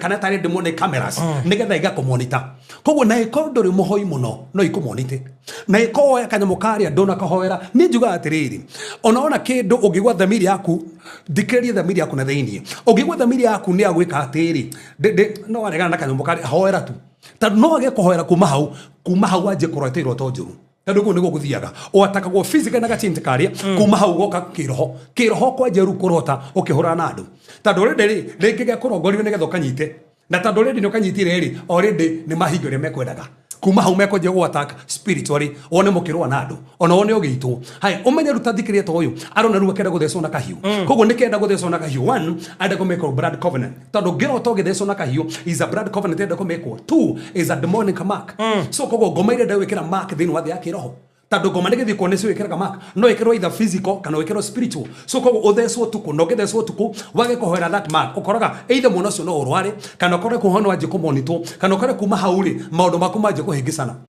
kana tare ndimone cameras nigetha igakumonita koguo na iko nduri muhoi muno no ikumonite na iko ya kanyamukaria ndona kahoera ni njuga atiriri onaona kindu ungigwa thamiri yaku dikrerie thamiri yaku na thiini ungigwa thamiri yaku ni agwika atiri no waregana na kanyamukaria hoera tu tondu no age kuhoera kuma hau anje kuroiterwo to njuru tondu guo niguo guthiaga watakagwo physical na gachinti karia kuma hau goka kiroho kwa jeru kurota ukihura na andu tondu already ringi ge kurongorio nigetha ukanyite na tondu already ni ukanyitire ri already ni mahingo ria mekwendaga kuma hau mekoje go attack spiritually one mukirwa na andu ona one ogitwo hai umenye rutathikire to uyu arona ruwa kenda guthecwo na kahiu koguo ni kenda guthecwo na kahiu one anda go make a blood covenant tondu ngiro to githecwo na kahiu is a blood covenant enda go make two is a demonic mark so koguo ngomaire nda wikira mark thini wa thia kiroho tondu ngoma nigithi kuoneswo wikira mark no ikirwo either physical kana ikirwo spiritual so koguo uthecwo tuku no githecwo tuku wage kuhoera that mark ukoroga either mwana ucio no urware kana ukore kuhono anje kumonitwo kana ukore kuma hauri maundu maku manje kuhingicana.